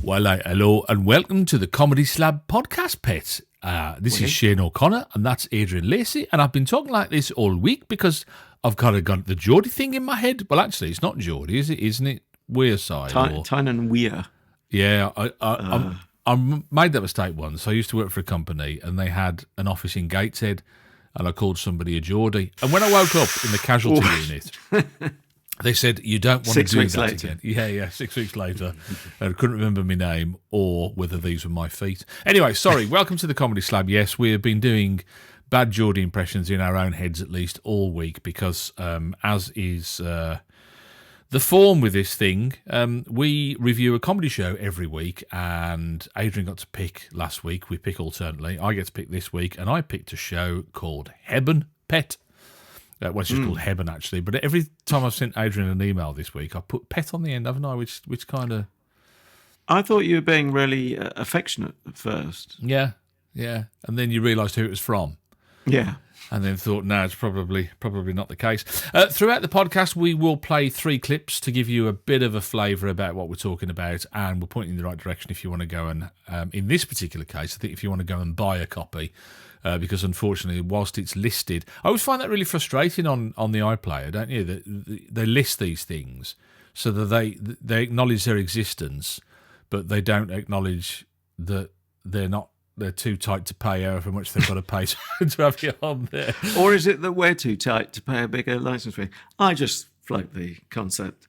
Well, hello and welcome to the Comedy Slab podcast, pets. This is Shane O'Connor and that's Adrian Lacey, and I've been talking like this all week because I've kind of got the Geordie thing in my head. Well, actually, it's not Geordie, is it? Isn't it? Wearside. Tyne and Weir. Yeah, I made that mistake once. I used to work for a company and they had an office in Gateshead, and I called somebody a Geordie. And when I woke up in the casualty unit, they said, you don't want to do that again. Yeah, 6 weeks later. I couldn't remember my name or whether these were my feet. Anyway, sorry, welcome to the Comedy Slab. Yes, we have been doing bad Geordie impressions in our own heads at least all week because, as is the form with this thing, we review a comedy show every week, and Adrian got to pick last week. We pick alternately. I get to pick this week, and I picked a show called Hebburn, Pet. Well, it's just called Hebburn, actually. But every time I've sent Adrian an email this week, I put pet on the end, haven't I? Which kind of... I thought you were being really affectionate at first. Yeah. And then you realised who it was from. Yeah. And then thought, no, it's probably not the case. Throughout the podcast, we will play 3 clips to give you a bit of a flavour about what we're talking about, and we'll point you in the right direction if you want to go and, in this particular case, I think if you want to go and buy a copy, because unfortunately, whilst it's listed, I always find that really frustrating on the iPlayer, don't you? That they list these things so that they acknowledge their existence, but they don't acknowledge that they're too tight to pay however much they've got to pay to have you on there. Or is it that we're too tight to pay a bigger licence fee? I just float the concept.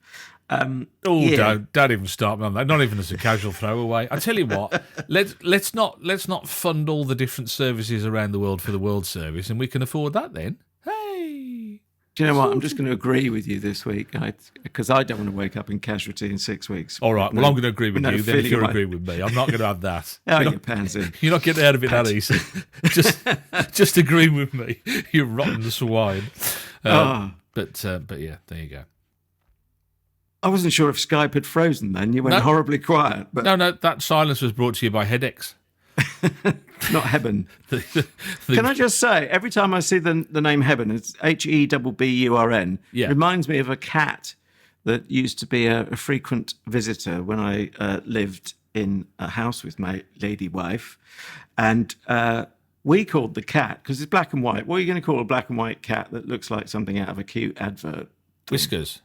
Don't even start me on that. Not even as a casual throwaway. I tell you what, let's not fund all the different services around the world for the World Service, and we can afford that then. Hey, do you know what? I'm just going to agree with you this week, because I don't want to wake up in casualty in 6 weeks. All right. Well, I'm going to agree with you. Then if you're agreeing with me, I'm not going to have that. Your pansy. You're not getting out of it that easy. just agree with me. You rotten swine. But yeah, there you go. I wasn't sure if Skype had frozen then. You went horribly quiet. But No, that silence was brought to you by headaches. Not Hebburn. Can I just say, every time I see the name Hebburn, it's Hebburn. Yeah. Reminds me of a cat that used to be a frequent visitor when I lived in a house with my lady wife. And we called the cat, because it's black and white. What are you going to call a black and white cat that looks like something out of a cute advert? Whiskers.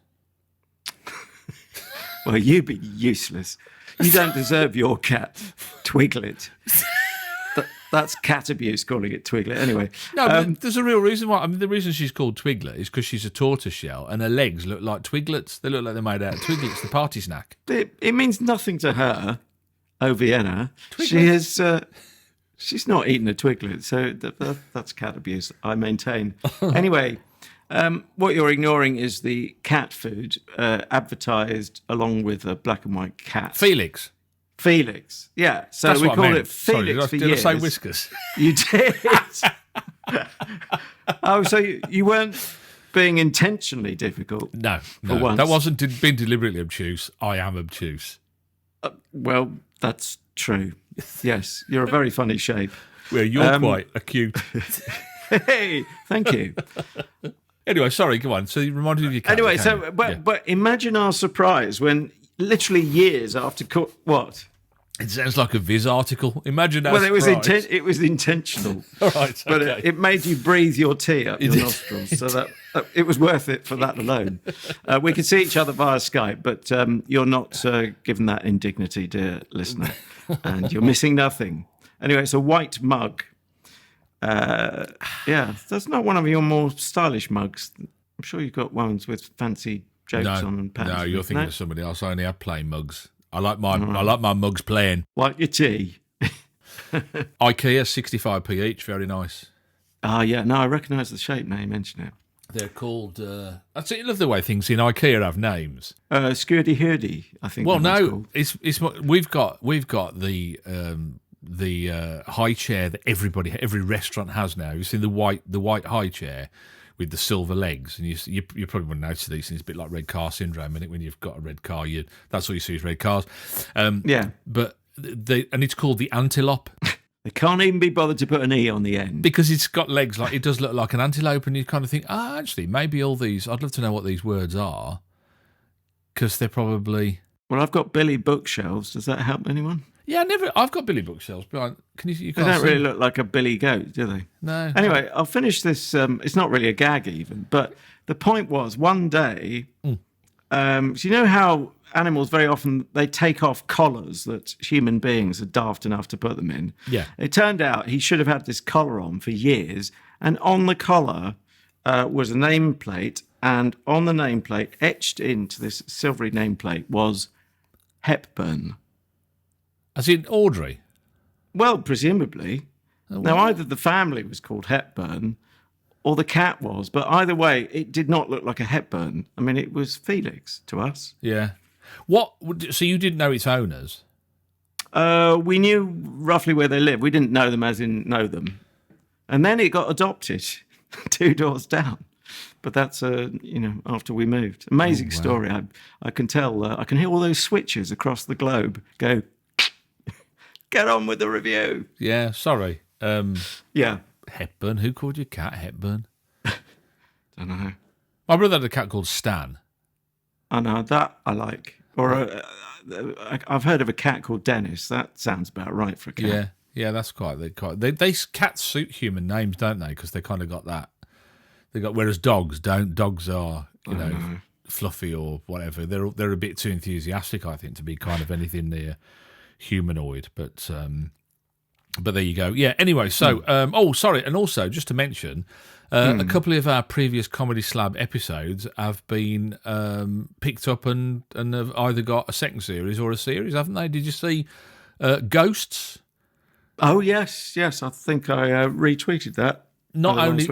Well, you be useless. You don't deserve your cat, Twiglet. That's cat abuse, calling it Twiglet. Anyway. No, but there's a real reason why. I mean, the reason she's called Twiglet is because she's a tortoiseshell and her legs look like twiglets. They look like they're made out of twiglets, the party snack. It means nothing to her, O Vienna. Twiglet. She's not eaten a Twiglet, so that's cat abuse, I maintain. Anyway... what you're ignoring is the cat food advertised along with a black and white cat. Felix, yeah. So that's we called it Felix for years. Did I say whiskers? You did. So you weren't being intentionally difficult? No. Once. That wasn't being deliberately obtuse. I am obtuse. Well, that's true. Yes, you're a very funny shape. Well, you're quite acute. Hey, thank you. Anyway, sorry, go on. So you reminded me of your cat. Anyway, but imagine our surprise when literally years after what? It sounds like a Viz article. Imagine that. Well, it was intentional. All right, but okay. it made you breathe your tea up your nostrils, so that it was worth it for that alone. We could see each other via Skype, but you're not given that indignity, dear listener, and you're missing nothing. Anyway, it's a white mug. Yeah, that's not one of your more stylish mugs. I'm sure you've got ones with fancy jokes on and patterns. No, you're thinking of somebody else. I only have plain mugs. I like my mugs plain. Like your tea. IKEA, 65p each. Very nice. Yeah. No, I recognise the shape now you mention it. They're called. I you love the way things in IKEA have names. Skirdy Hurdy, I think. Well, no, called. it's we've got the high chair that every restaurant has now. You've seen the white high chair with the silver legs, and you probably wouldn't notice these things. It's a bit like red car syndrome, isn't it? When you've got a red car, that's all you see is red cars. Yeah, but it's called the antelope. They can't even be bothered to put an E on the end because it's got legs like it does look like an antelope, and you kind of think, actually, maybe all these. I'd love to know what these words are because they're probably. Well, I've got Billy bookshelves. Does that help anyone? Yeah, I've got Billy bookshelves, but you They can't don't see. really look like a Billy goat, do they? No. Anyway, I'll finish this. It's not really a gag even, but the point was one day, so you know how animals very often, they take off collars that human beings are daft enough to put them in. Yeah. It turned out he should have had this collar on for years, and on the collar was a nameplate, and on the nameplate, etched into this silvery nameplate, was Hepburn. As in Audrey? Well, presumably. Now, either the family was called Hepburn or the cat was, but either way, it did not look like a Hepburn. I mean, it was Felix to us. Yeah. So you didn't know its owners? We knew roughly where they lived. We didn't know them as in know them. And then it got adopted 2 doors down. But that's, after we moved. Amazing story. I can tell, I can hear all those switches across the globe go, get on with the review. Yeah, sorry. Yeah. Hepburn. Who called your cat Hepburn? Don't know. My brother had a cat called Stan. I know, that I like. Or I've heard of a cat called Dennis. That sounds about right for a cat. Yeah, that's quite. They cats suit human names, don't they? Because they kind of got that. Whereas dogs don't. Dogs are, fluffy or whatever. They're a bit too enthusiastic, I think, to be kind of anything near humanoid. But there you go. Yeah. Anyway, so sorry, and also just to mention, a couple of our previous Comedy Slab episodes have been picked up and have either got a second series or a series, haven't they? Did you see Ghosts? Oh yes. I think I retweeted that. Not only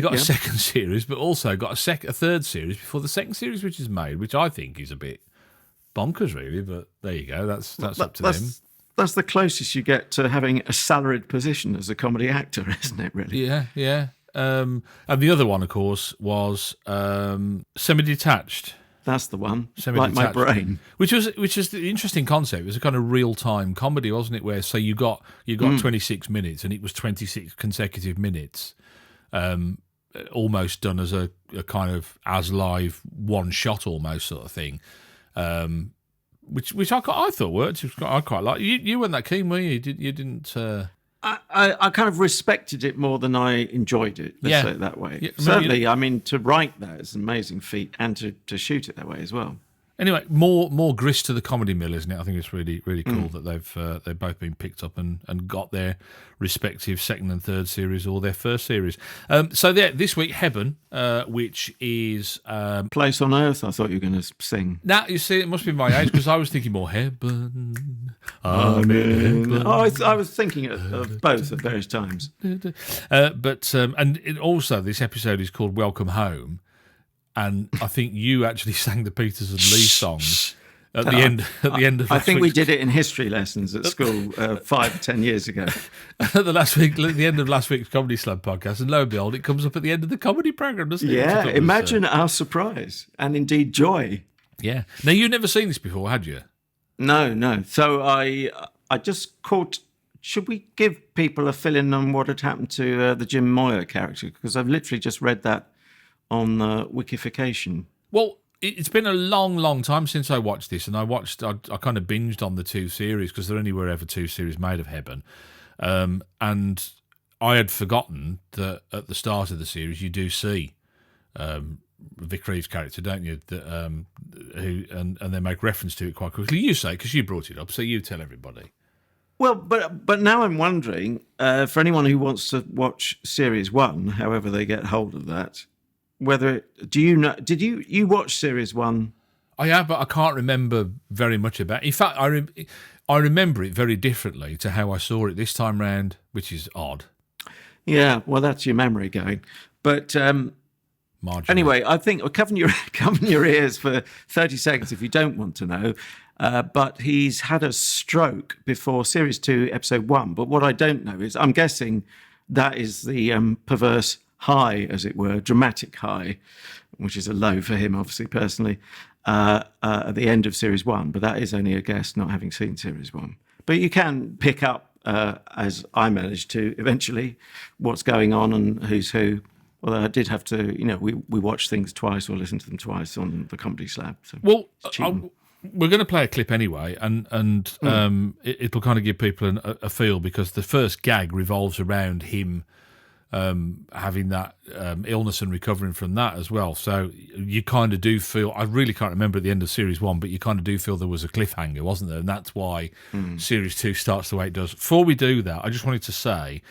got a second series, but also got a third series before the second series, which is made, which I think is a bit bonkers, really. But there you go. That's up to them. That's the closest you get to having a salaried position as a comedy actor, isn't it? Really? Yeah. And the other one, of course, was Semi-Detached. That's the one. Like my brain. Which is the interesting concept. It was a kind of real time comedy, wasn't it? Where you got 26 minutes, and it was 26 consecutive minutes, almost done as a kind of as live one shot almost sort of thing. Which I thought worked. I quite like. You weren't that keen, were you? You didn't. I kind of respected it more than I enjoyed it. Let's say it that way. Yeah, certainly, I mean, to write that is an amazing feat, and to shoot it that way as well. Anyway, more grist to the comedy mill, isn't it? I think it's really cool that they've both been picked up and got their respective second and third series or their first series. So this week, Hebburn, which is Place on Earth. I thought you were going to sing. Now you see, it must be my age because I was thinking more Hebburn. I was thinking of both at various times. And also this episode is called Welcome Home. And I think you actually sang the Peters and Lee songs at the end of. I think we did it in history lessons at school 5 or 10 years ago. At the end of last week's Comedy Slab podcast, and lo and behold, it comes up at the end of the comedy program, doesn't it? Yeah, imagine our surprise and indeed joy. Yeah. Now you've never seen this before, had you? No. So I just caught. Should we give people a fill in on what had happened to the Jim Moyer character? Because I've literally just read that on Wikification. Well, it's been a long time since I watched this, and I kind of binged on the 2 series because there only were ever 2 series made of Hebburn, and I had forgotten that at the start of the series you do see Vic Reeves' character, don't you? And they make reference to it quite quickly. You say because you brought it up, so you tell everybody. Well, but now I'm wondering for anyone who wants to watch series 1, however they get hold of that. Did you watch series 1? I have, but I can't remember very much about it. In fact, I remember it very differently to how I saw it this time round, which is odd. Yeah, well, that's your memory going. But anyway, I think cover your ears for 30 seconds if you don't want to know. But he's had a stroke before series 2, episode 1. But what I don't know is, I'm guessing that is the perverse high, as it were, dramatic high, which is a low for him, obviously, personally, at the end of series 1. But that is only a guess, not having seen series 1. But you can pick up, as I managed to eventually, what's going on and who's who. Although I did have to, we watch things twice or listen to them twice on the Comedy Slab. So well, we're going to play a clip anyway, and it'll kind of give people a feel, because the first gag revolves around him having that illness and recovering from that as well. So you kind of do feel, I really can't remember at the end of series 1, but you kind of do feel there was a cliffhanger, wasn't there? And that's why series 2 starts the way it does. Before we do that, I just wanted to say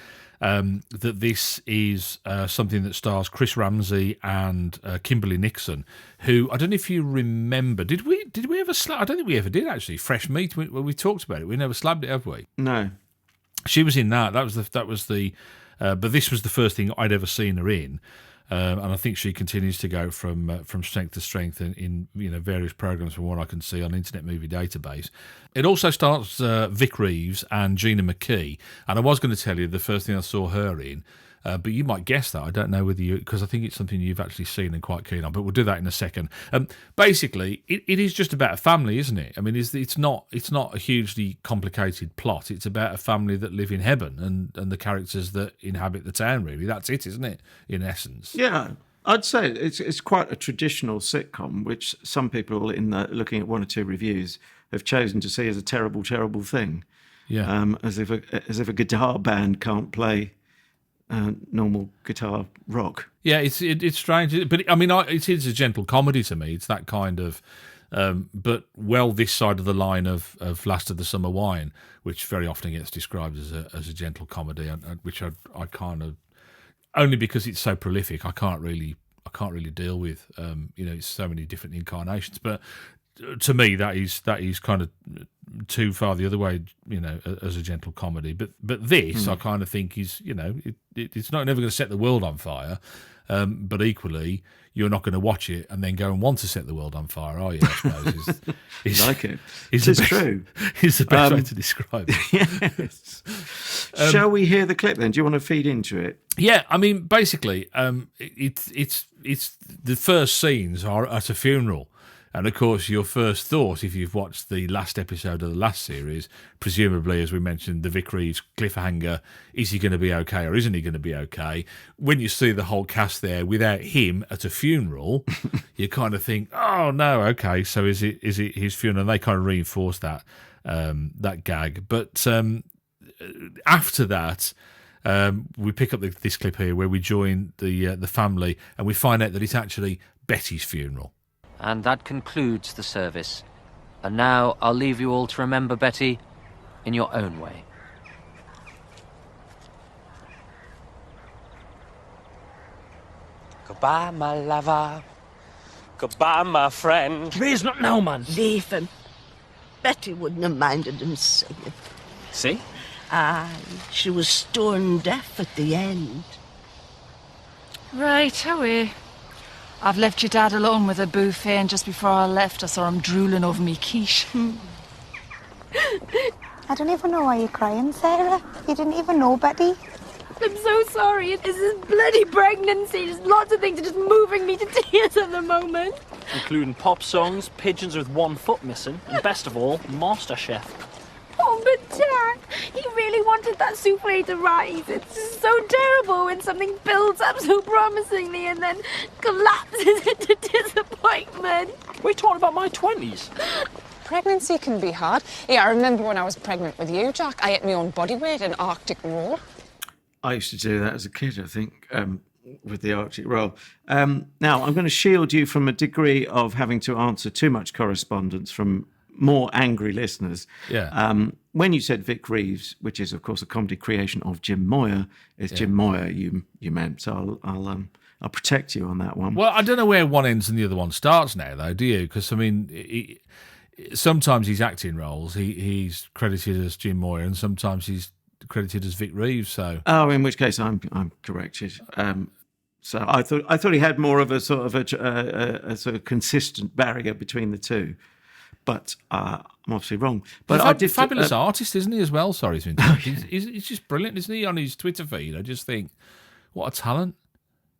that this is something that stars Chris Ramsey and Kimberly Nixon, who, I don't know if you remember, did we ever slab? I don't think we ever did, actually. Fresh Meat, we talked about it. We never slabbed it, have we? No. She was in that. That was the but this was the first thing I'd ever seen her in, and I think she continues to go from strength to strength in various programs, from what I can see on Internet Movie Database. It also stars Vic Reeves and Gina McKee, and I was going to tell you the first thing I saw her in, but you might guess that. I don't know whether you, because I think it's something you've actually seen and quite keen on, but we'll do that in a second. Basically, it is just about a family, isn't it? I mean, it's not a hugely complicated plot. It's about a family that live in Hebburn and the characters that inhabit the town, really. That's it, isn't it, in essence? Yeah, I'd say it's quite a traditional sitcom, which some people, in looking at one or two reviews, have chosen to see as a terrible, terrible thing. Yeah. As if a guitar band can't play normal guitar rock. Yeah, it's strange, but I mean, it is a gentle comedy to me. It's that kind of, but this side of the line of Last of the Summer Wine, which very often gets described as a gentle comedy, which I kind of, only because it's so prolific, I can't really deal with. It's so many different incarnations, but to me that is kind of too far the other way, as a gentle comedy. But this, I kind of think is, it's not never going to set the world on fire, but equally you're not going to watch it and then go and want to set the world on fire, are you? I suppose is like it. It's true. It's the best way to describe it. Yes. Shall we hear the clip then? Do you want to feed into it? Yeah, I mean, basically, it's the first scenes are at a funeral. And of course, your first thought, if you've watched the last episode of the last series, presumably, as we mentioned, the Vic Reeves cliffhanger, is he going to be okay or isn't he going to be okay? When you see the whole cast there without him at a funeral, you kind of think, oh no, okay, so is it his funeral? And they kind of reinforce that gag. But after that, we pick up this clip here where we join the family and we find out that it's actually Betty's funeral. And that concludes the service. And now I'll leave you all to remember Betty in your own way. Goodbye, my lover. Goodbye, my friend. Please, not now, man. Leave him. Betty wouldn't have minded him singing. See? Aye, she was stone deaf at the end. Right, away. I've left your dad alone with a buffet, and just before I left, I saw him drooling over me quiche. I don't even know why you're crying, Sarah. You didn't even know Betty. I'm so sorry. It's this bloody pregnancy. There's lots of things that are just moving me to tears at the moment. Including pop songs, pigeons with one foot missing, and best of all, MasterChef. Oh, but Dad, he really wanted that souffle to rise. It's so terrible when something builds up so promisingly and then collapses into disappointment. We're talking about my 20s. Pregnancy can be hard. Yeah, I remember when I was pregnant with you, Jack, I ate my own body weight in Arctic roll. I used to do that as a kid, I think, with the Arctic roll. Now, I'm going to shield you from a degree of having to answer too much correspondence from more angry listeners. Yeah. When you said Vic Reeves, which is, of course, a comedy creation of Jim Moyer, it's Jim Moyer you meant. So I'll protect you on that one. Well, I don't know where one ends and the other one starts now, though, do you? Because, I mean, sometimes his acting roles, he's credited as Jim Moyer, and sometimes he's credited as Vic Reeves. So, in which case I'm corrected. So I thought he had more of a sort of a sort of consistent barrier between the two. But I'm obviously wrong. But he's I did fabulous artist, isn't he, as well? Sorry to interrupt. He's just brilliant, isn't he, on his Twitter feed? I just think, what a talent.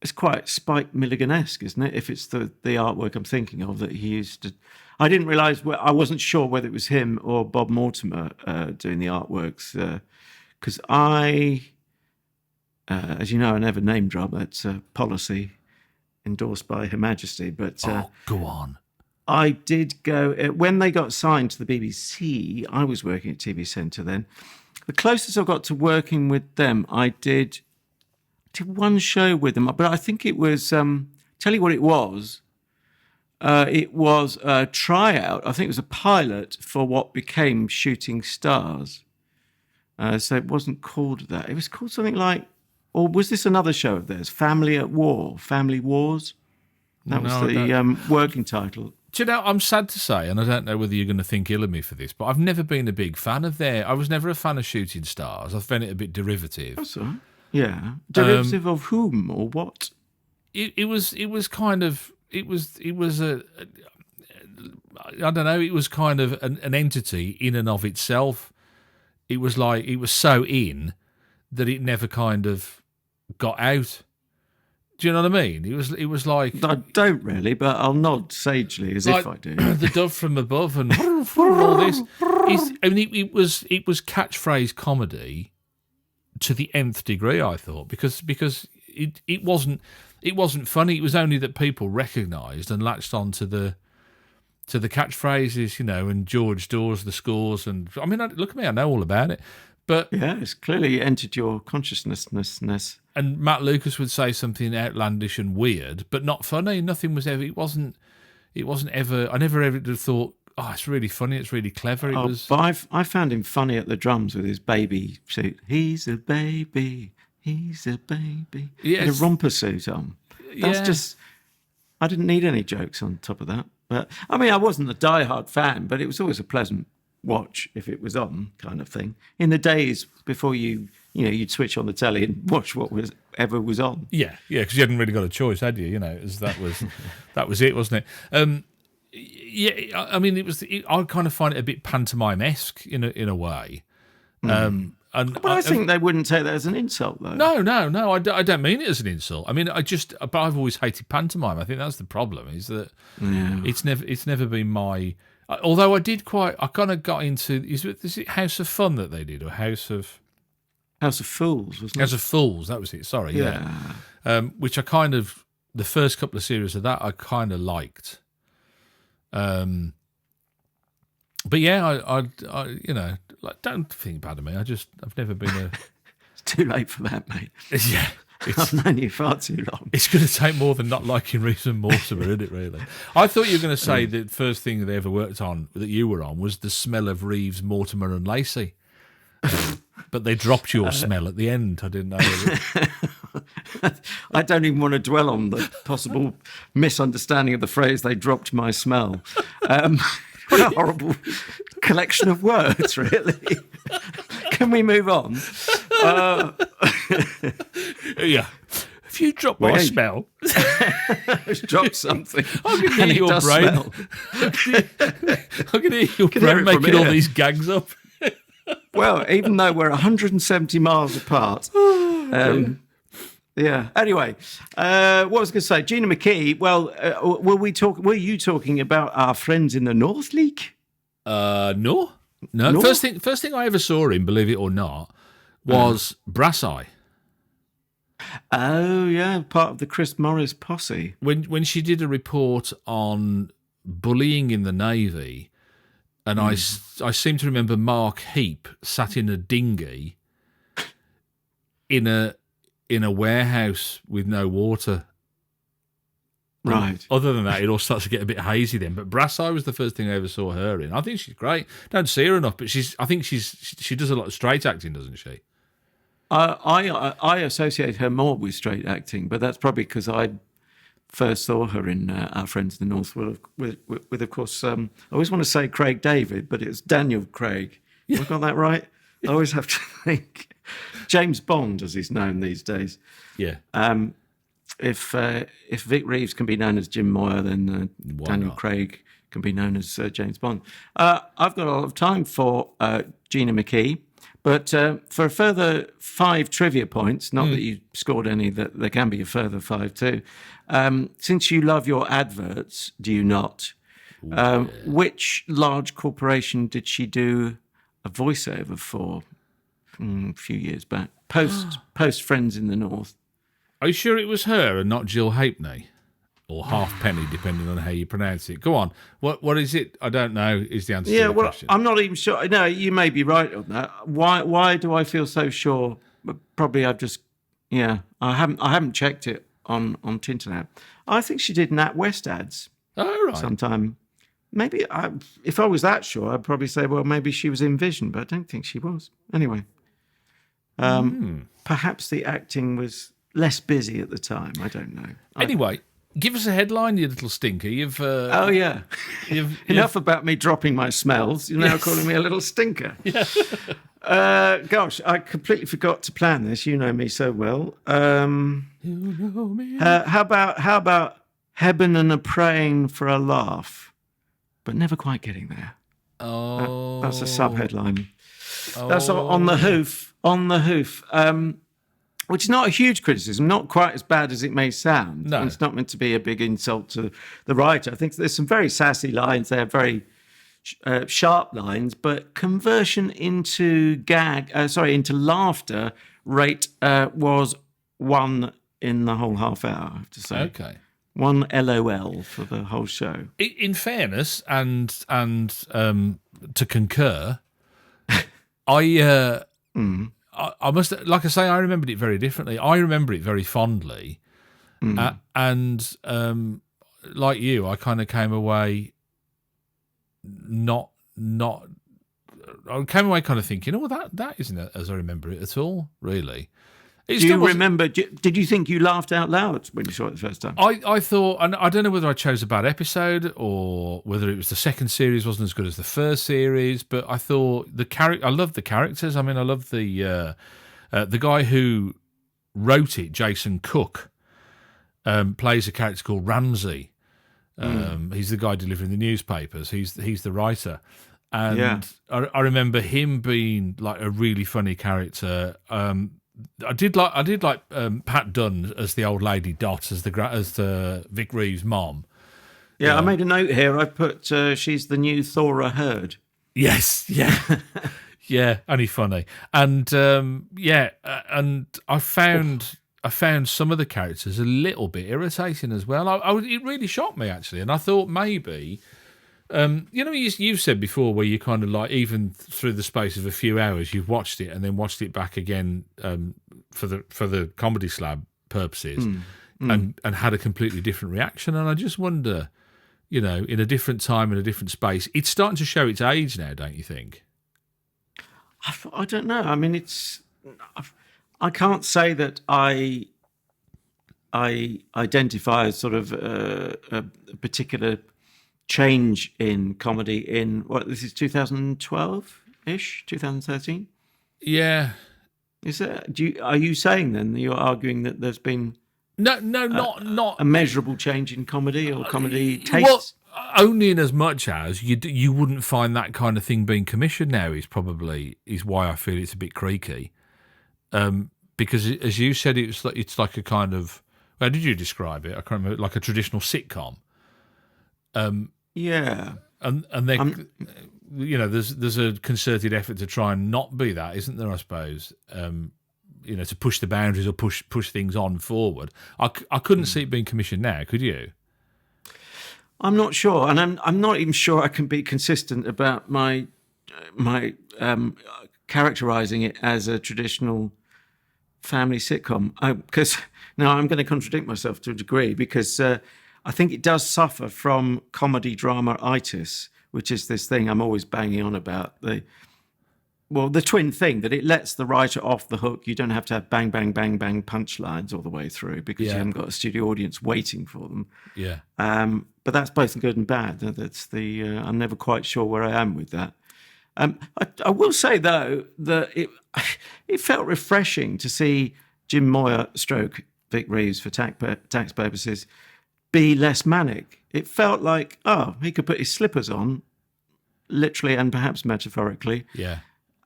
It's quite Spike Milligan-esque, isn't it? If it's the artwork I'm thinking of that he used to... I didn't realise... I wasn't sure whether it was him or Bob Mortimer doing the artworks. Because as you know, I never name drop. That's a policy endorsed by Her Majesty. But go on. I did go when they got signed to the BBC. I was working at TV Centre then. The closest I got to working with them, I did one show with them, but I think it was. Tell you what it was. It was a tryout. I think it was a pilot for what became Shooting Stars. So it wasn't called that. It was called something like, or was this another show of theirs? Family at War, Family Wars. That was the working title. Do you know, I'm sad to say, and I don't know whether you're going to think ill of me for this, but I've never been a big fan of I was never a fan of Shooting Stars. I found it a bit derivative. That's all right. Yeah. Derivative of whom or what? It was kind of, it was a, I don't know, it was kind of an entity in and of itself. It was like, it was so in that it never kind of got out. Do you know what I mean? It was like... I don't really, but I'll nod sagely as if I do. The dove from above and all this. It was catchphrase comedy to the nth degree, I thought, because it wasn't funny. It was only that people recognised and latched on to the catchphrases, and George Dawes, the scores, and I mean, look at me, I know all about it. But yeah, it's clearly entered your consciousness. And Matt Lucas would say something outlandish and weird, but not funny. Nothing was ever. It wasn't ever. I never ever thought, oh, it's really funny. It's really clever. But I found him funny at the drums with his baby suit. He's a baby. He's a baby. Yes. With a romper suit on. That's just. I didn't need any jokes on top of that. But I mean, I wasn't a diehard fan, but it was always a pleasant watch if it was on, kind of thing. In the days before you'd switch on the telly and watch whatever was on. Yeah, because you hadn't really got a choice, had you? That was it, wasn't it? Yeah, I mean, I kind of find it a bit pantomime-esque in a way. But I think they wouldn't take that as an insult, though. No, I don't mean it as an insult. I mean, but I've always hated pantomime. I think that's the problem, is that it's never been my. Although I kind of got into. Is it House of Fun that they did, or House of Fools? Wasn't it? House of Fools, that was it. Sorry, yeah. Which I kind of, the first couple of series of that I kind of liked. But yeah, I don't think bad of me. I've never been a. It's too late for that, mate. Yeah, I've known you far too long. It's going to take more than not liking Reeves and Mortimer, isn't it? Really. I thought you were going to say the first thing they ever worked on that you were on was the smell of Reeves, Mortimer, and Lacey. But they dropped your smell at the end. I didn't know. I don't even want to dwell on the possible misunderstanding of the phrase "they dropped my smell." What a horrible collection of words, really. Can we move on? Yeah. If you drop my smell... Drop something. I can hear your brain. I can hear your brain making all these gags up. Well, even though we're 170 miles apart... Yeah. Anyway, what was I going to say? Gina McKee. Well, were you talking about our friends in the North League? No. First thing I ever saw him, believe it or not, was Brass Eye. Oh yeah, part of the Chris Morris posse. When she did a report on bullying in the Navy, and I seem to remember Mark Heap sat in a dinghy in a warehouse with no water. Right. Other than that, it all starts to get a bit hazy then. But Brass Eye was the first thing I ever saw her in. I think she's great. Don't see her enough, but I think she does a lot of straight acting, doesn't she? I associate her more with straight acting, but that's probably because I first saw her in Our Friends in the North with of course, I always want to say Craig David, but it's Daniel Craig. Have I got that right? I always have to think. James Bond, as he's known these days. Yeah. If Vic Reeves can be known as Jim Moyer, then Daniel Craig can be known as James Bond. I've got a lot of time for Gina McKee, but for a further 5 trivia points, not that you scored any, that there can be a further 5 too. Since you love your adverts, do you not? Which large corporation did she do a voiceover for a few years back? Post Friends in the North. Are you sure it was her and not Jill Halfpenny? or halfpenny, depending on how you pronounce it. Go on. What is it? I don't know. Is the answer to the question? I'm not even sure. No, you may be right on that. Why do I feel so sure? Probably I've just I haven't checked it on Tintin. I think she did Nat West ads. Oh, right. Sometime. Maybe if I was that sure, I'd probably say, well, maybe she was in Vision, but I don't think she was. Anyway, perhaps the acting was less busy at the time. I don't know. Anyway, give us a headline, you little stinker. You've enough about me dropping my smells. You're now calling me a little stinker. Yeah. Gosh, I completely forgot to plan this. You know me so well. You know me. How about Hebburn and a praying for a laugh? But never quite getting there. Oh. That's a sub-headline. That's on the hoof. Which is not a huge criticism, not quite as bad as it may sound. No. It's not meant to be a big insult to the writer. I think there's some very sassy lines there, very sharp lines, but conversion into into laughter rate was 1 in the whole half hour, I have to say. Okay. 1 LOL for the whole show. In fairness, and to concur, I must, like I say, I remembered it very differently. I remember it very fondly, and like you, I kind of came away I came away kind of thinking, oh, that isn't as I remember it at all, really. Do you remember? Did you think you laughed out loud when you saw it the first time? I thought, and I don't know whether I chose a bad episode or whether it was the second series wasn't as good as the first series, but I thought I loved the characters. I mean, I love the guy who wrote it, Jason Cook, plays a character called Ramsey. He's the guy delivering the newspapers. He's the writer. And I remember him being like a really funny character. I did like Pat Dunn as the old lady Dot, as the Vic Reeves' mom. Yeah, I made a note here. I put she's the new Thora Hurd. Yes, yeah, yeah, only funny, and and I found some of the characters a little bit irritating as well. It really shocked me actually, and I thought maybe. You've said before where you kind of like, even through the space of a few hours, you've watched it and then watched it back again for the Comedy Slab purposes and had a completely different reaction. And I just wonder, in a different time, in a different space, it's starting to show its age now, don't you think? I don't know. I mean, I can't say that I identify as sort of a particular change in comedy in this is 2012-ish, 2013. Yeah, is it? Are you saying then that you're arguing that there's been not a measurable change in comedy or comedy tastes? Well, only in as much as you wouldn't find that kind of thing being commissioned now is why I feel it's a bit creaky. Because as you said, it's like a kind of, how did you describe it? I can't remember, like a traditional sitcom. Yeah, and there's a concerted effort to try and not be that, isn't there? I suppose to push the boundaries or push things on forward. I couldn't see it being commissioned now, could you? I'm not sure, and I'm not even sure I can be consistent about my characterising it as a traditional family sitcom. Because now I'm going to contradict myself to a degree, because I think it does suffer from comedy drama-itis, which is this thing I'm always banging on about, the twin thing, that it lets the writer off the hook. You don't have to have bang, bang, bang, bang punchlines all the way through because you haven't got a studio audience waiting for them. Yeah. But that's both good and bad. That's I'm never quite sure where I am with that. I will say, though, that it felt refreshing to see Jim Moyer / Vic Reeves, for tax purposes, be less manic. It felt like, he could put his slippers on, literally and perhaps metaphorically,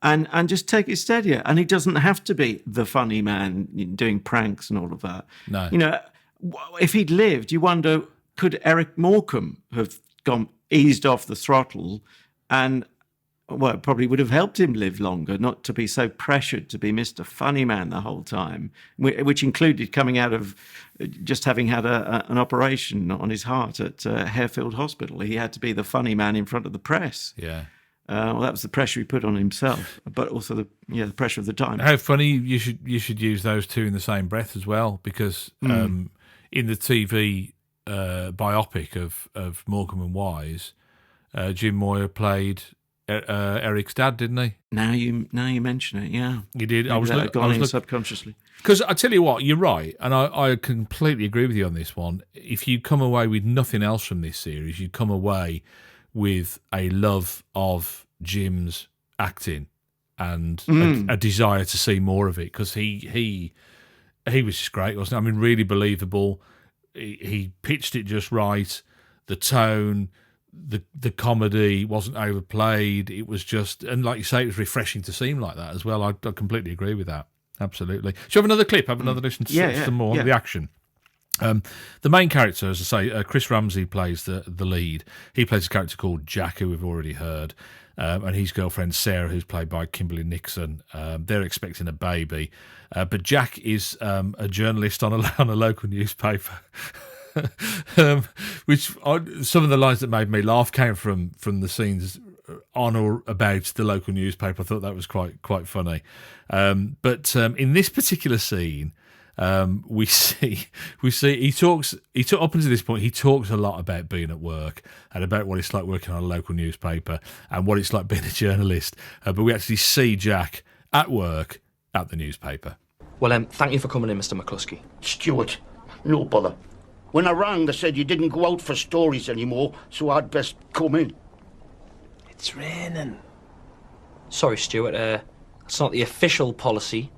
and just take it steadier. And he doesn't have to be the funny man doing pranks and all of that. No. If he'd lived, you wonder, could Eric Morecambe have eased off the throttle and well, it probably would have helped him live longer, not to be so pressured to be Mr. Funny Man the whole time, which included coming out of just having had an operation on his heart at Harefield Hospital. He had to be the funny man in front of the press. Yeah. Well, that was the pressure he put on himself, but also the pressure of the time. How funny you should use those two in the same breath as well, because in the TV biopic of Morecambe and Wise, Jim Moyer played Eric's dad, didn't he? Now you mention it, yeah, he did. I was looking subconsciously. Because I tell you what, you're right, and I completely agree with you on this one. If you come away with nothing else from this series, you come away with a love of Jim's acting and a desire to see more of it, because he was just great, wasn't he? I mean, really believable. He pitched it just right. The tone, the comedy wasn't overplayed. It was just, and like you say, it was refreshing to see him like that as well. I completely agree with that. Absolutely. Shall we have another clip? Have another listen to some more of the action. The main character, as I say, Chris Ramsey plays the lead. He plays a character called Jack, who we've already heard, and his girlfriend Sarah, who's played by Kimberly Nixon. They're expecting a baby, but Jack is a journalist on a local newspaper. Which some of the lines that made me laugh came from the scenes on or about the local newspaper. I thought that was quite funny. But in this particular scene, we see he talks up until this point. He talks a lot about being at work and about what it's like working on a local newspaper and what it's like being a journalist. But we actually see Jack at work at the newspaper. Well, thank you for coming in, Mr. McCluskey. Stuart, no bother. When I rang, they said you didn't go out for stories anymore, so I'd best come in. It's raining. Sorry, Stuart. It's not the official policy.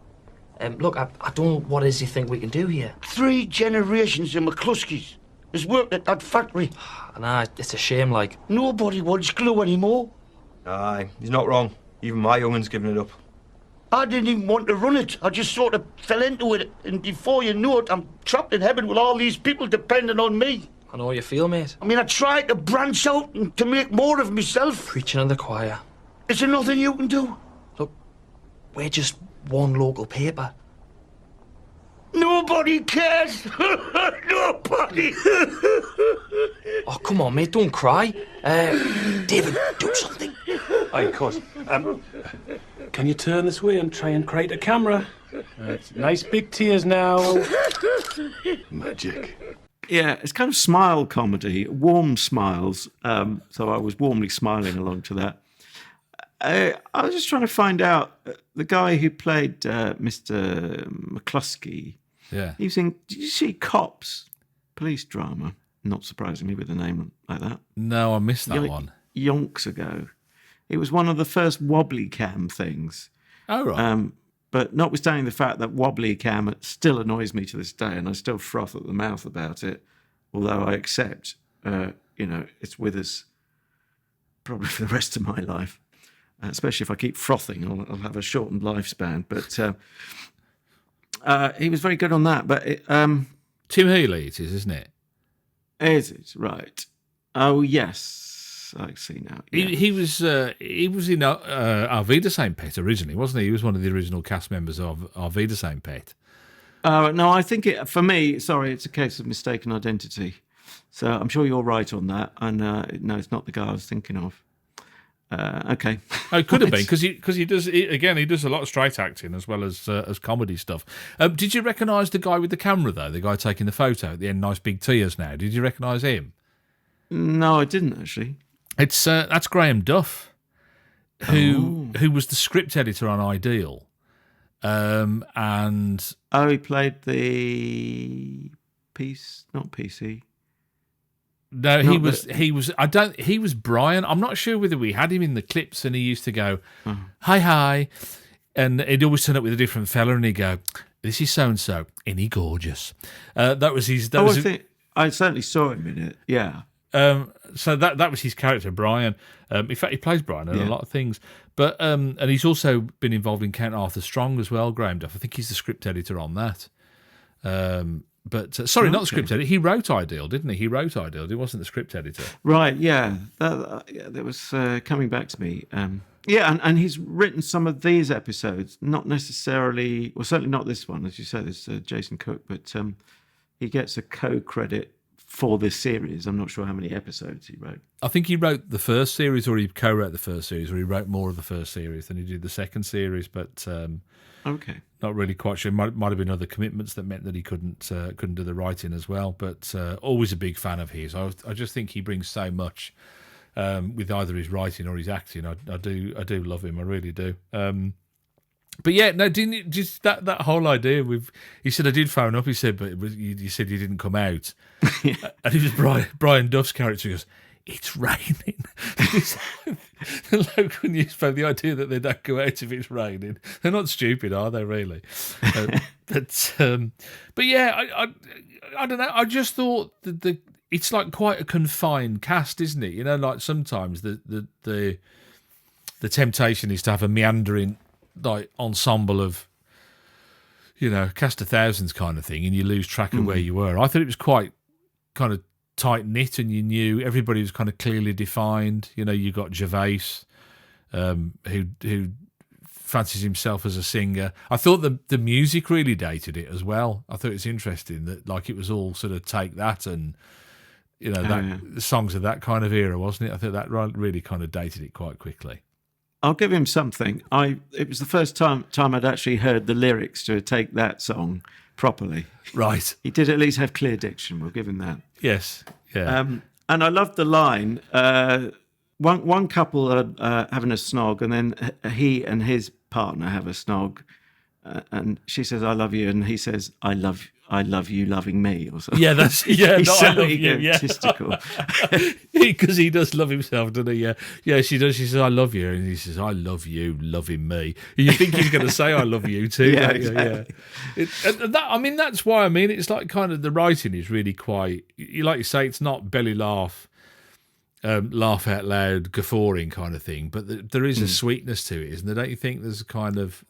Look, I don't know what it is you think we can do here. 3 generations of McCluskeys has worked at that factory. Nah, it's a shame, like. Nobody wants glue anymore. Aye, he's not wrong. Even my young'un's giving it up. I didn't even want to run it. I just sort of fell into it. And before you know it, I'm trapped in Hebburn with all these people depending on me. I know how you feel, mate. I mean, I tried to branch out and to make more of myself. Preaching in the choir. Is there nothing you can do? Look, we're just one local paper. Nobody cares. Nobody. Oh, come on, mate, don't cry. David, do something. Of course. Can you turn this way and try and create a camera? It's nice big tears now. Magic. Yeah, it's kind of smile comedy, warm smiles. So I was warmly smiling along to that. I was just trying to find out the guy who played Mr. McCluskey. Yeah, he was in. Did you see Cops? Police drama. Not surprisingly, with a name like that. No, I missed that one. Yonks ago. It was one of the first wobbly cam things. Oh right. But notwithstanding the fact that wobbly cam still annoys me to this day, and I still froth at the mouth about it, although I accept, it's with us probably for the rest of my life. Especially if I keep frothing, I'll have a shortened lifespan. But he was very good on that. But Tim Healy, it is, isn't it? Is it right? Oh yes, I see now. Yeah. He was in Our Vida Saint Pet originally, wasn't he? He was one of the original cast members of Our Vida Saint Pet. No, I think for me, sorry, it's a case of mistaken identity. So I'm sure you're right on that. And no, it's not the guy I was thinking of. Okay. Oh, it could have been because he does a lot of straight acting as well as comedy stuff. Did you recognise the guy with the camera though? The guy taking the photo at the end, nice big tears. Now, did you recognise him? No, I didn't actually. It's that's Graham Duff, who was the script editor on Ideal, and he played the piece, not PC. No, he was. He was Brian. I'm not sure whether we had him in the clips, and he used to go, "Hi," and he'd always turn up with a different fella, and he'd go, "This is so and so, ain't he gorgeous?" That was his. I certainly saw him in it. Yeah. So that was his character, Brian. In fact, he plays Brian in a lot of things. But and he's also been involved in Count Arthur Strong as well. Graham Duff. I think he's the script editor on that. But sorry, not the script editor. He wrote Ideal, didn't he? He wrote Ideal. He wasn't the script editor. Right. Yeah. That was coming back to me. Yeah, and he's written some of these episodes, not necessarily, well, certainly not this one, as you said, it's Jason Cook, but he gets a co-credit for this series. I'm not sure how many episodes he wrote. I think he wrote the first series, or he co-wrote the first series, or he wrote more of the first series than he did the second series. But okay, not really quite sure. Might have been other commitments that meant that he couldn't do the writing as well. But always a big fan of his. I just think he brings so much with either his writing or his acting. I do love him. I really do. But yeah, no, didn't it, just that whole idea with? He said I did phone up. He said, but you said you didn't come out, and it was Brian Duff's character. He goes, "It's raining." The local newspaper. The idea that they don't go out if it's raining. They're not stupid, are they? Really? But yeah, I don't know. I just thought that it's like quite a confined cast, isn't it? You know, like sometimes the temptation is to have a meandering like ensemble of, you know, cast of thousands kind of thing, and you lose track of where you were. I thought it was quite kind of tight knit, and you knew everybody was kind of clearly defined. You know, you got Gervais, who fancies himself as a singer. I thought the music really dated it as well. I thought it's interesting that like it was all sort of take that and, you know, the songs of that kind of era, wasn't it? I thought that really kind of dated it quite quickly. I'll give him something. It was the first time I'd actually heard the lyrics to Take That song properly. Right. He did at least have clear diction. We'll give him that. Yes. Yeah. And I loved the line. One couple are having a snog, and then he and his partner have a snog, and she says, "I love you," and he says, "I love you loving me," or something. Yeah, that's He's so I love you. egotistical. Because he does love himself, doesn't he? Yeah, she does. She says, "I love you," and he says, "I love you loving me." You think he's going to say, "I love you" too? Yeah, exactly. That's why. I mean, it's like kind of the writing is really quite. Like you say, it's not belly laugh out loud, guffawing kind of thing, but there is a sweetness to it, isn't there? Don't you think? There's a kind of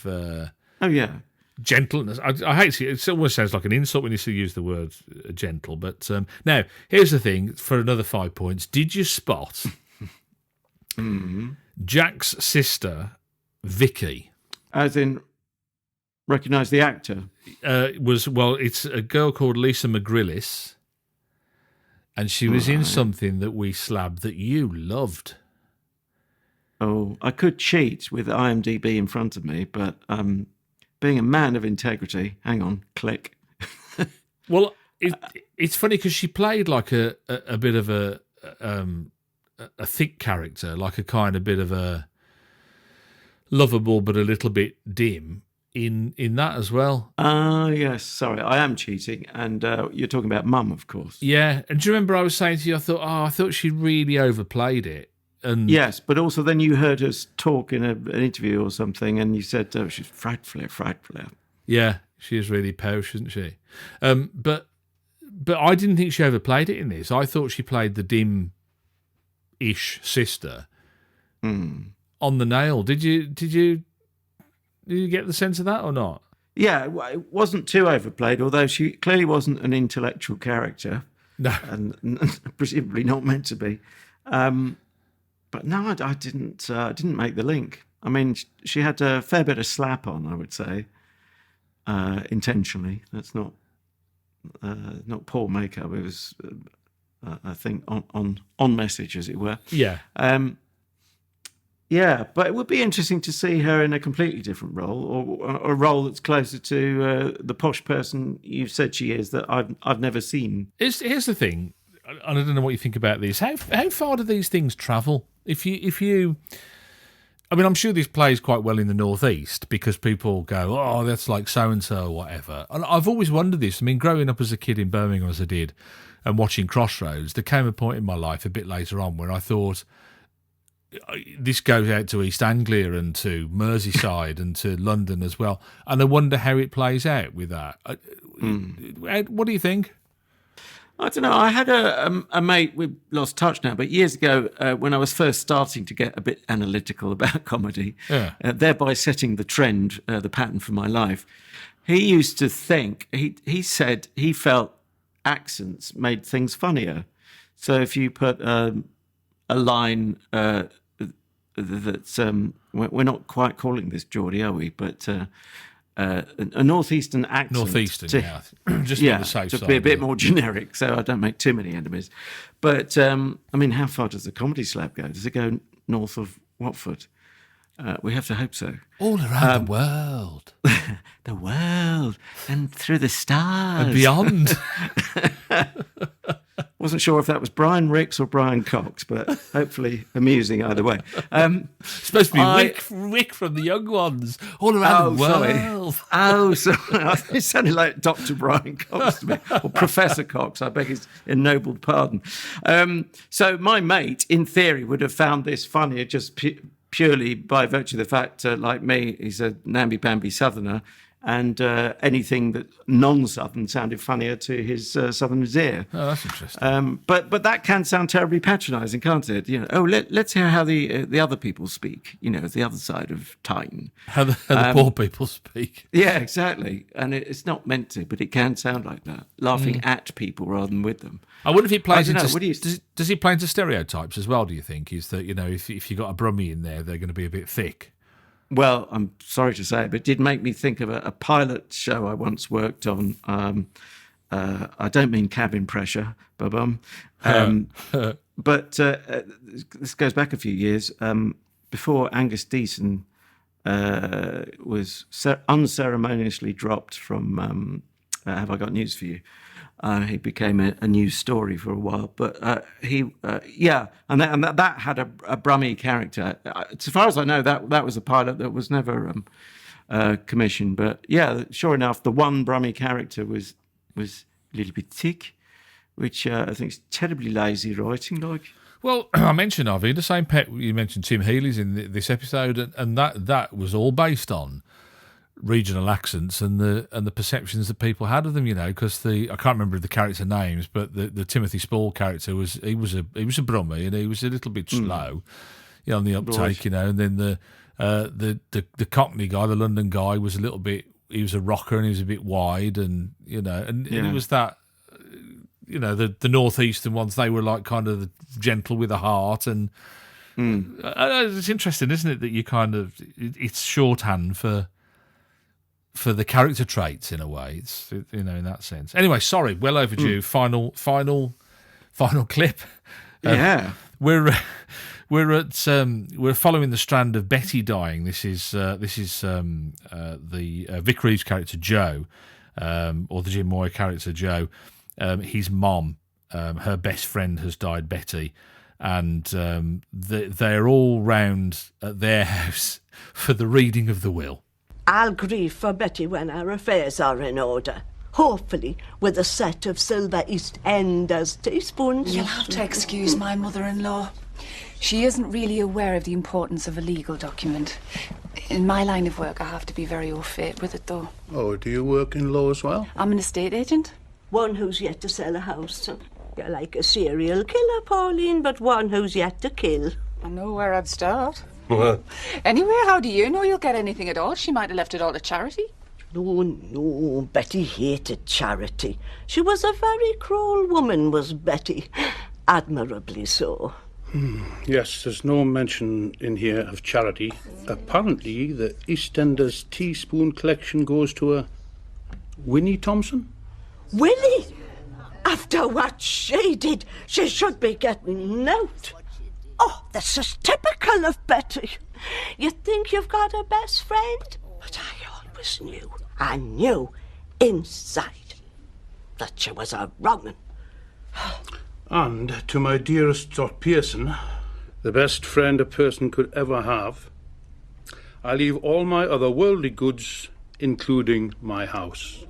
oh yeah. Gentleness. I hate to. It almost sounds like an insult when you use the word gentle. But now, here's the thing. For another 5 points, did you spot Jack's sister, Vicki? As in, recognise the actor? It's a girl called Lisa McGrillis, and she was in something that we Slab that you loved. Oh, I could cheat with IMDb in front of me, but being a man of integrity, hang on, click. Well, it's funny because she played like a bit of a thick character, like a kind of bit of a lovable but a little bit dim in that as well. Yes, sorry, I am cheating, and you're talking about Mum, of course. Yeah, and do you remember I was saying to you, I thought she really overplayed it. And yes, but also then you heard us talk in an interview or something, and you said, "Oh, she's frightfully." Yeah, she is really posh, isn't she? But I didn't think she overplayed it in this. I thought she played the dim-ish sister on the nail. Did you get the sense of that or not? Yeah, it wasn't too overplayed, although she clearly wasn't an intellectual character. No, and presumably not meant to be. But no, I didn't make the link. I mean, she had a fair bit of slap on, I would say, intentionally. That's not poor makeup. It was, I think, on message, as it were. Yeah. Yeah, but it would be interesting to see her in a completely different role, or a role that's closer to the posh person you've said she is that I've never seen. Here's the thing, and I don't know what you think about this. How far do these things travel? If you, I mean, I'm sure this plays quite well in the Northeast because people go, "Oh, that's like so and so or whatever." And I've always wondered this. I mean, growing up as a kid in Birmingham as I did, and watching Crossroads, there came a point in my life a bit later on where I thought, this goes out to East Anglia and to Merseyside and to London as well. And I wonder how it plays out with that. What do you think? I don't know. I had a mate, we've lost touch now, but years ago when I was first starting to get a bit analytical about comedy, thereby setting the trend, the pattern for my life, he used to think, he said he felt accents made things funnier. So if you put a line we're not quite calling this Geordie, are we? But a northeastern accent. Northeastern, yeah. Just on the safe to side. be a bit more generic, so I don't make too many enemies. But, I mean, how far does the comedy slab go? Does it go north of Watford? We have to hope so. All around the world. The world. And through the stars. And beyond. Wasn't sure if that was Brian Ricks or Brian Cox, but hopefully amusing either way. It's supposed to be Rick from the Young Ones, all around the world. Sorry. It sounded like Dr. Brian Cox to me, or Professor Cox, I beg his ennobled pardon. So my mate, in theory, would have found this funnier just purely by virtue of the fact, like me, he's a namby-pamby southerner, and anything that non-southern sounded funnier to his southerner's ear. Oh, that's interesting. But that can sound terribly patronising, can't it? You know, let's hear how the other people speak. You know, the other side of Tyne. How the poor people speak. Yeah, exactly. And it's not meant to, but it can sound like that, laughing at people rather than with them. I wonder if he plays into. Does he play into stereotypes as well? Do you think is that if you got a Brummie in there, they're going to be a bit thick? Well, I'm sorry to say it, but it did make me think of a pilot show I once worked on. I don't mean Cabin Pressure, but this goes back a few years. Before Angus Deason was unceremoniously dropped from Have I Got News For You? He became a news story for a while, but and that had a Brummie character. As far as I know, that was a pilot that was never commissioned. But yeah, sure enough, the one Brummie character was a little bit thick, which I think is terribly lazy writing. Like, well, I mentioned Harvey, the same pet you mentioned, Tim Healy's in this episode, and that was all based on regional accents and the perceptions that people had of them, because I can't remember the character names, but the Timothy Spall character was a Brummie, and he was a little bit slow, on the uptake, Right. and then the Cockney guy, the London guy, was a little bit. He was a rocker and he was a bit wide, and it was that. The northeastern ones, they were like kind of gentle with a heart, and it's interesting, isn't it, that you kind of it's shorthand for the character traits in a way. It's in that sense. Anyway, sorry, well overdue. Final clip. Yeah, we're following the strand of Betty dying. This is the Vic Reeves character Joe, or the Jim Moyer character Joe. His mom, her best friend, has died, Betty, and they're all round at their house for the reading of the will. I'll grieve for Betty when our affairs are in order. Hopefully with a set of silver East Enders teaspoons. You'll have to excuse my mother-in-law. She isn't really aware of the importance of a legal document. In my line of work, I have to be very au fait with it, though. Oh, do you work in law as well? I'm an estate agent. One who's yet to sell a house. You're like a serial killer, Pauline, but one who's yet to kill. I know where I'd start. Anyway, how do you know you'll get anything at all? She might have left it all to charity. No, Betty hated charity. She was a very cruel woman, was Betty. Admirably so. Yes, there's no mention in here of charity. Apparently, the EastEnders teaspoon collection goes to a Winnie Thompson. Willie? After what she did, she should be getting out. Oh, this is typical of Betty. You think you've got a best friend? But I knew inside that she was a wrong 'un. And to my dearest Pearson, the best friend a person could ever have, I leave all my other worldly goods, including my house.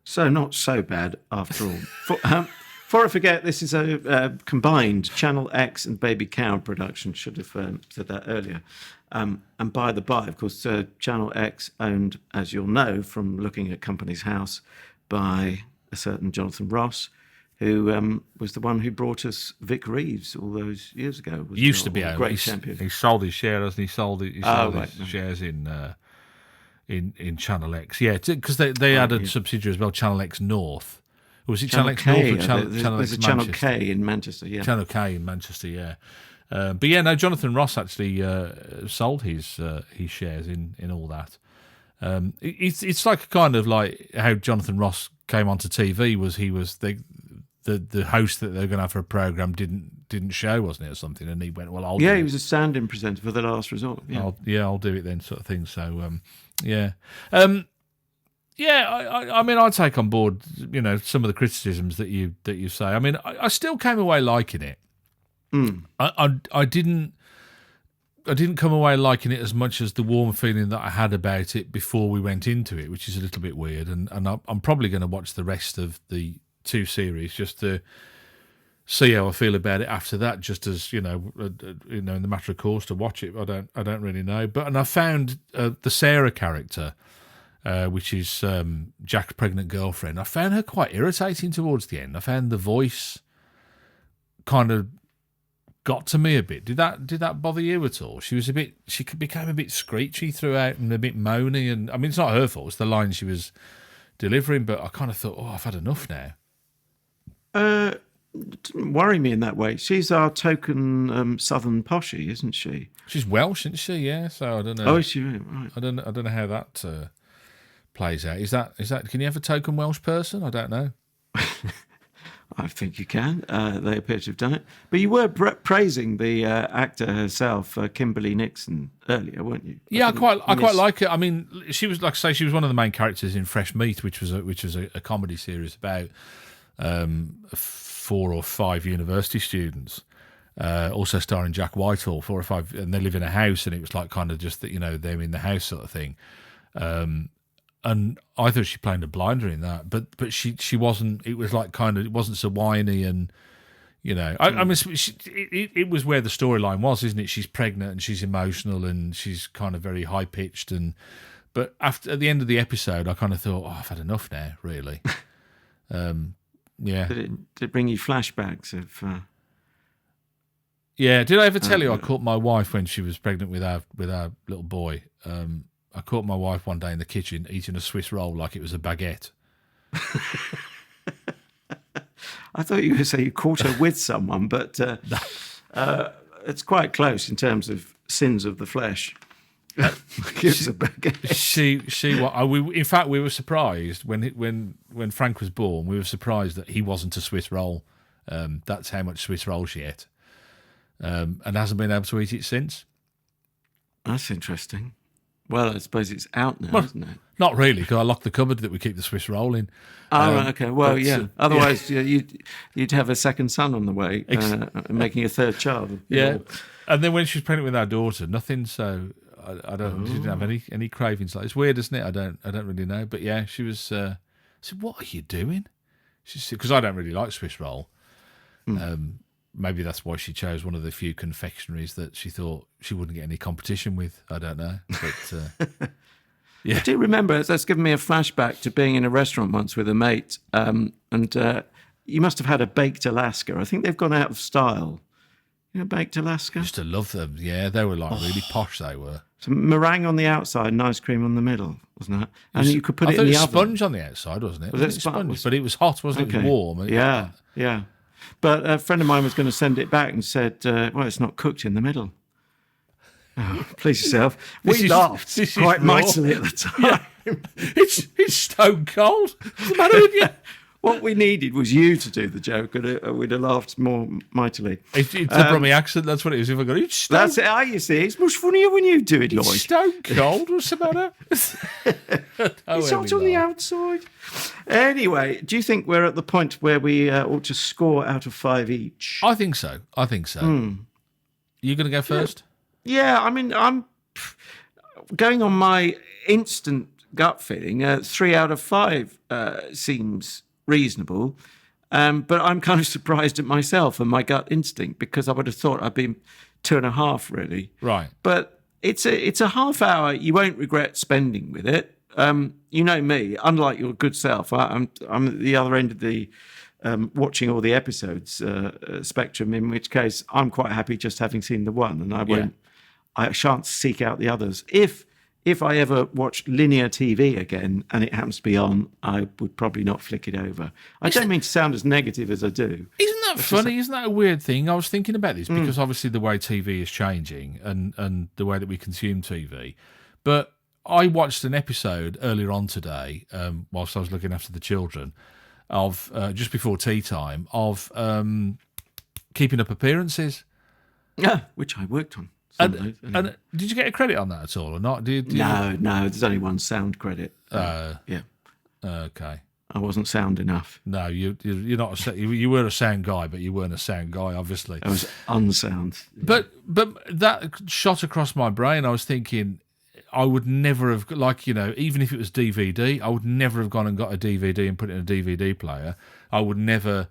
So not so bad after all. Before I forget, this is a combined Channel X and Baby Cow production. Should have said that earlier. And by the by, of course, Channel X owned, as you'll know from looking at Company's House, by a certain Jonathan Ross, who was the one who brought us Vic Reeves all those years ago. Used to be owned. Great champion. He sold his share, hasn't he? He sold his shares in Channel X. Yeah, because they had a subsidiary as well, Channel X North. Or was it Channel X North or Channel X There's a Channel K in Manchester, yeah. Channel K in Manchester, yeah. But yeah, no, Jonathan Ross actually sold his shares in all that. It's like kind of like how Jonathan Ross came onto TV. He was the host that they were going to have for a program didn't show, wasn't it, or something? And he went, well, I'll do it. He was a stand-in presenter for The Last Resort. Yeah, I'll do it then, sort of thing. So I mean, I take on board, some of the criticisms that you say. I mean, I still came away liking it. I didn't come away liking it as much as the warm feeling that I had about it before we went into it, which is a little bit weird. And I'm probably going to watch the rest of the 2 series just to see how I feel about it after that. Just as in the matter of course to watch it. I don't really know. And I found the Sarah character, which is Jack's pregnant girlfriend. I found her quite irritating towards the end. I found the voice kind of got to me a bit. Did that bother you at all? She became a bit screechy throughout and a bit moany, and I mean, it's not her fault, it's the line she was delivering, but I kind of thought, I've had enough now. It didn't worry me in that way. She's our token southern poshy, isn't she? She's Welsh, isn't she? Yeah, so I don't know. Oh, is she? Right. I don't know how that plays out. Is that can you have a token Welsh person? I don't know. I think you can. They appear to have done it. But you were praising the actor herself, Kimberly Nixon, earlier, weren't you? Yeah, I quite like it. I mean, she was, like I say, she was one of the main characters in Fresh Meat, which was a comedy series about 4 or 5 university students, also starring Jack Whitehall, 4 or 5, and they live in a house, and it was like kind of just that, they're in the house sort of thing. And I thought she played a blinder in that, but she wasn't. It was like kind of, it wasn't so whiny, and I mean, it was where the storyline was, isn't it? She's pregnant and she's emotional and she's kind of very high pitched, but at the end of the episode, I kind of thought, I've had enough now, really. Yeah. Did it bring you flashbacks of? Yeah. Did I ever tell you I caught my wife when she was pregnant with our little boy? I caught my wife one day in the kitchen eating a Swiss roll like it was a baguette. I thought you were going to say you caught her with someone, but it's quite close in terms of sins of the flesh. It's a baguette. In fact, we were surprised when Frank was born. We were surprised that he wasn't a Swiss roll. That's how much Swiss roll she ate, and hasn't been able to eat it since. That's interesting. Well, I suppose it's out now, isn't it? Not really, because I locked the cupboard that we keep the Swiss roll in. Right, okay. Well, yeah. Otherwise, you'd have a second son on the way, making a third child. Yeah. And then when she was pregnant with our daughter, nothing. So I didn't have any cravings. Like, it's weird, isn't it? I don't really know. But yeah, she was. I said, "What are you doing?" She said, "Because I don't really like Swiss roll." Maybe that's why she chose one of the few confectionaries that she thought she wouldn't get any competition with. I don't know. But yeah. I do remember, that's given me a flashback to being in a restaurant once with a mate. And you must have had a baked Alaska. I think they've gone out of style. Baked Alaska? I used to love them. Yeah, they were like really posh, they were. So meringue on the outside and ice cream on the middle, wasn't it? And you could put it in the oven. Sponge on the outside, wasn't it? Was it sponge? But it was hot, wasn't it? It was warm. Yeah. But a friend of mine was going to send it back and said, well, it's not cooked in the middle. Oh, please yourself. We laughed quite mightily at the time. Yeah. It's stone cold. What's the matter with you? What we needed was you to do the joke, and we'd have laughed more mightily. It's the Brummie accent, that's what it is. If I go, it's stone. That's it. You see, it's much funnier when you do it, Lloyd. It's stone cold. What's the matter? It's hot on the outside. Anyway, do you think we're at the point where we ought to score out of 5 each? I think so. You going to go first? Yeah, I mean, I'm going on my instant gut feeling. 3 out of 5 seems reasonable, but I'm kind of surprised at myself and my gut instinct, because I would have thought I'd been 2.5 really. Right. But it's a half hour you won't regret spending with it. You know me, unlike your good self, I'm at the other end of the watching all the episodes spectrum, in which case I'm quite happy just having seen the one, and I shan't seek out the others. If if I ever watch linear TV again and it happens to be on, I would probably not flick it over. I don't mean to sound as negative as I do. Isn't that funny? Isn't that a weird thing? I was thinking about this because obviously the way TV is changing and the way that we consume TV. But I watched an episode earlier on today, whilst I was looking after the children, of just before tea time, of Keeping Up Appearances. Yeah, which I worked on. And did you get a credit on that at all or not? No, there's only one sound credit. Yeah. Okay. I wasn't sound enough. No, you're not. You were a sound guy, but you weren't a sound guy, obviously. I was unsound. But that shot across my brain. I was thinking, I would never have, even if it was DVD, I would never have gone and got a DVD and put it in a DVD player. I would never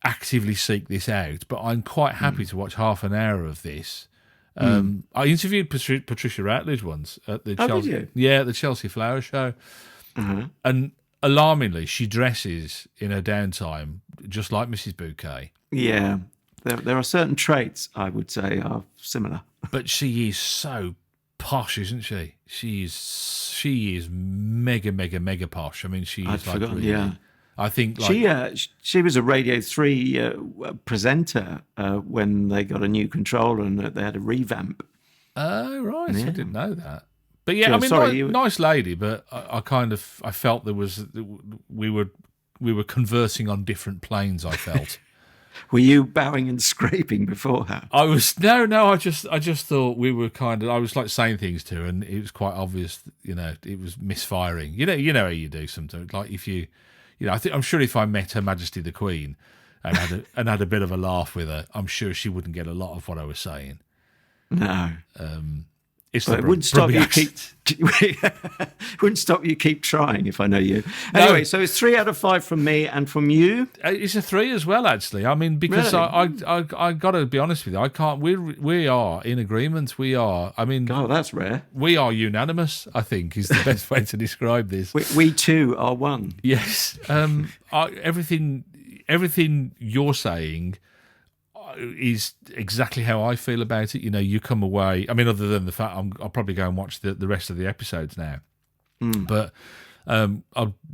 actively seek this out. But I'm quite happy to watch half an hour of this. I interviewed Patricia Routledge once at the Chelsea, did you? the Chelsea Flower Show, and alarmingly, she dresses in her downtime just like Mrs. Bouquet. Yeah, there are certain traits I would say are similar. But she is so posh, isn't she? She is mega, mega, mega posh. I mean, I'd forgotten. Yeah. I think she was a Radio 3 presenter when they got a new controller and they had a revamp. Oh, right. Yeah. I didn't know that. But yeah, nice lady, but I felt we were conversing on different planes, I felt. Were you bowing and scraping before her? I was I just thought we were I was like saying things to her and it was quite obvious, it was misfiring. You know how you do sometimes. Like if I'm sure if I met Her Majesty the Queen and had a bit of a laugh with her, I'm sure she wouldn't get a lot of what I was saying. No. It wouldn't stop you keep trying if I know you. Anyway, so it's 3 out of 5 from me and from you. It's a 3 as well, actually. I mean, because really? I got to be honest with you, I can't. We are in agreement. We are. I mean, oh, that's rare. We are unanimous. I think is the best way to describe this. We too are one. Yes. Everything you're saying is exactly how I feel about it. You come away. I mean, other than the fact I'll probably go and watch the rest of the episodes now, but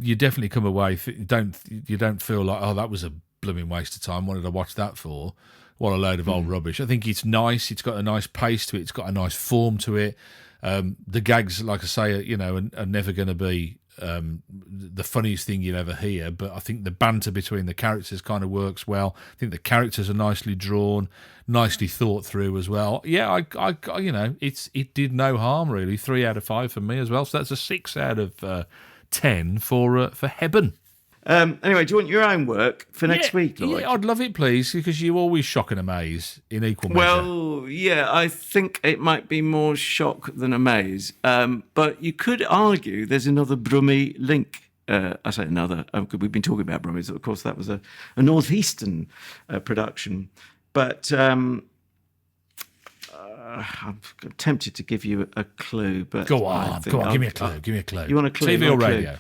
you definitely come away. You don't feel like, oh, that was a blooming waste of time. What did I watch that for? What a load of old rubbish. I think it's nice. It's got a nice pace to it. It's got a nice form to it. The gags, like I say, are never going to be the funniest thing you'd ever hear, but I think the banter between the characters kind of works well. I think the characters are nicely drawn, nicely thought through as well. Yeah, it did no harm really. 3 out of 5 for me as well. So that's a 6 out of 10 for Hebburn. Anyway, do you want your own work for next week? Yeah, I'd love it, please, because you always shock and amaze in equal measure. Well, yeah, I think it might be more shock than amaze. But you could argue there's another Brummie link. I say another, we've been talking about Brummies. Of course, that was a northeastern production. But I'm tempted to give you a clue. But Go on, give me a clue. You want a clue? TV or radio?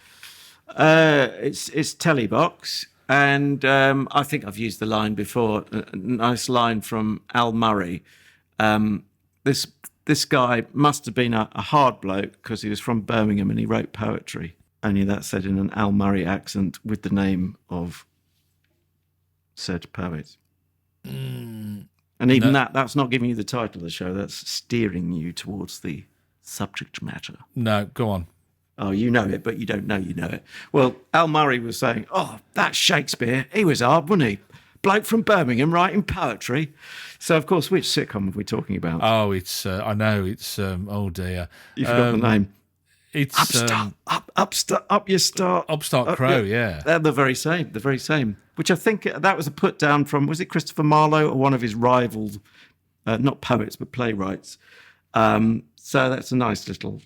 It's Telebox, and I think I've used the line before. A nice line from Al Murray. This guy must have been a hard bloke because he was from Birmingham and he wrote poetry. Only that said in an Al Murray accent with the name of said poet. And even that's not giving you the title of the show. That's steering you towards the subject matter. No, go on. Oh, you know it, but you don't know you know it. Well, Al Murray was saying, oh, that's Shakespeare. He was hard, wasn't he? Bloke from Birmingham writing poetry. So, of course, which sitcom are we talking about? Oh, it's, I know, it's, oh dear. You forgot the name. It's Up Your Start. Upstart Crow, yeah. They're the very same. Which I think that was a put down from, was it Christopher Marlowe or one of his rivals, not poets, but playwrights. So that's a nice little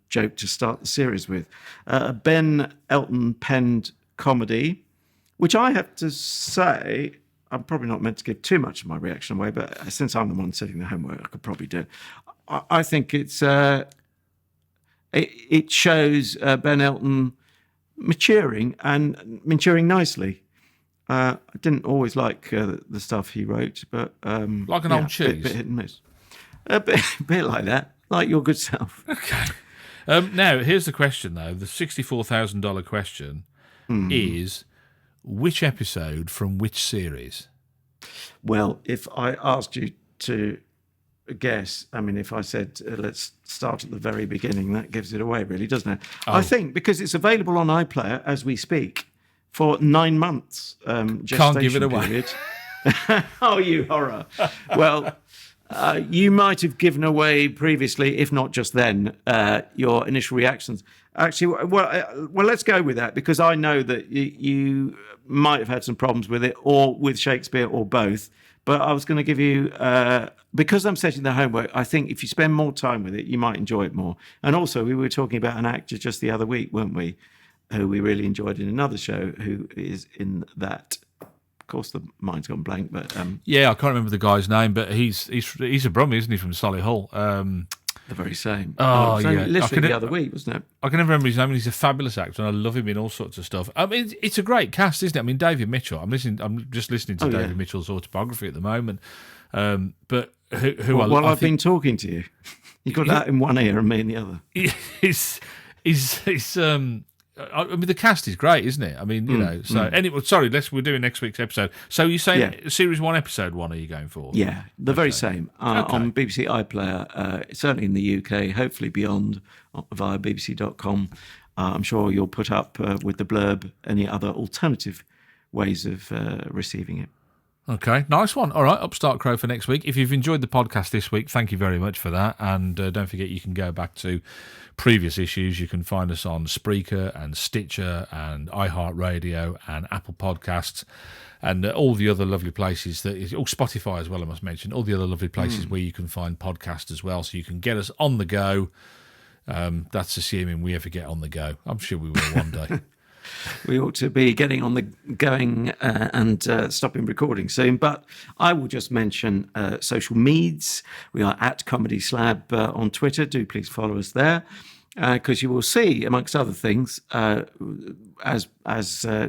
joke to start the series with. A Ben Elton penned comedy, which I have to say, I'm probably not meant to give too much of my reaction away, but since I'm the one setting the homework, I could probably do it. I think it's it shows Ben Elton maturing and maturing nicely. I didn't always like the stuff he wrote, but like an old cheese, bit hit and miss, a bit like that, like your good self. Okay. Now, here's the question, though. The $64,000 question is, which episode from which series? Well, if I asked you to guess, I mean, if I said, let's start at the very beginning, that gives it away, really, doesn't it? Oh. I think because it's available on iPlayer as we speak for 9 months. Can't give it away. Period. Oh, you horror. Well, you might have given away previously, if not just then, your initial reactions. Actually, well, let's go with that, because I know that you might have had some problems with it, or with Shakespeare, or both. But I was going to give you, because I'm setting the homework, I think if you spend more time with it, you might enjoy it more. And also, we were talking about an actor just the other week, weren't we, who we really enjoyed in another show, who is in that. Of course, the mind's gone blank, but yeah, I can't remember the guy's name, but he's a Brummie, isn't he, from Solihull? The very same. Oh, yeah. Literally the other week, wasn't it? I can never remember his name, and he's a fabulous actor, and I love him in all sorts of stuff. I mean, it's a great cast, isn't it? I mean, David Mitchell. I'm just listening to David Mitchell's autobiography at the moment. But while I've been talking to you, you got that in one ear and me in the other. I mean, the cast is great, isn't it? I mean, you know. So anyway, sorry, we're doing next week's episode. So you're saying Series 1, Episode 1? Are you going for? Yeah, the very same on BBC iPlayer. Certainly in the UK, hopefully beyond via BBC.com. I'm sure you'll put up with the blurb any other alternative ways of receiving it. Okay, nice one. All right, Upstart Crow for next week. If you've enjoyed the podcast this week, thank you very much for that. And don't forget, you can go back to previous issues. You can find us on Spreaker and Stitcher and iHeartRadio and Apple Podcasts and all the other lovely places Spotify as well, I must mention, all the other lovely places where you can find podcasts as well. So you can get us on the go. That's assuming we ever get on the go. I'm sure we will one day. We ought to be getting on the going and stopping recording soon. But I will just mention social meds. We are at Comedy Slab on Twitter. Do please follow us there, because you will see, amongst other things, as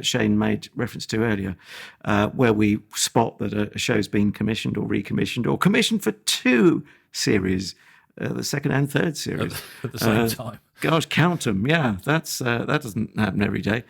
Shane made reference to earlier, where we spot that a show's been commissioned or recommissioned or commissioned for 2 series, the second and third series. At the same time. Gosh, count them. Yeah, that doesn't happen every day.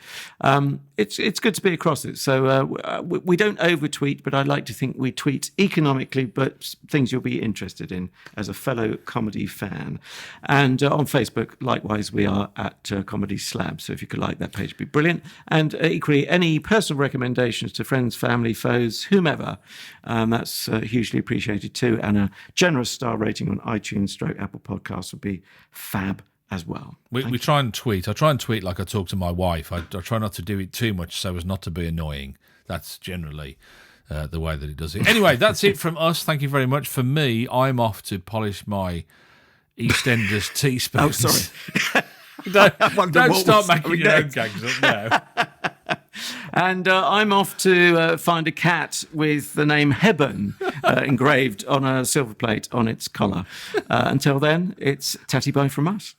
It's good to be across it. So we don't over-tweet, but I like to think we tweet economically, but things you'll be interested in as a fellow comedy fan. And on Facebook, likewise, we are at Comedy Slab. So if you could like that page, it'd be brilliant. And equally, any personal recommendations to friends, family, foes, whomever, that's hugely appreciated too. And a generous star rating on iTunes / Apple Podcasts would be fab as well. We try and tweet. I try and tweet like I talk to my wife. I try not to do it too much so as not to be annoying. That's generally the way that it does it. Anyway, that's it from us. Thank you very much. For me, I'm off to polish my EastEnders teaspoons. Oh, sorry. don't start making your own gags up now. And I'm off to find a cat with the name Hebburn engraved on a silver plate on its collar. Until then, it's tatty bye from us.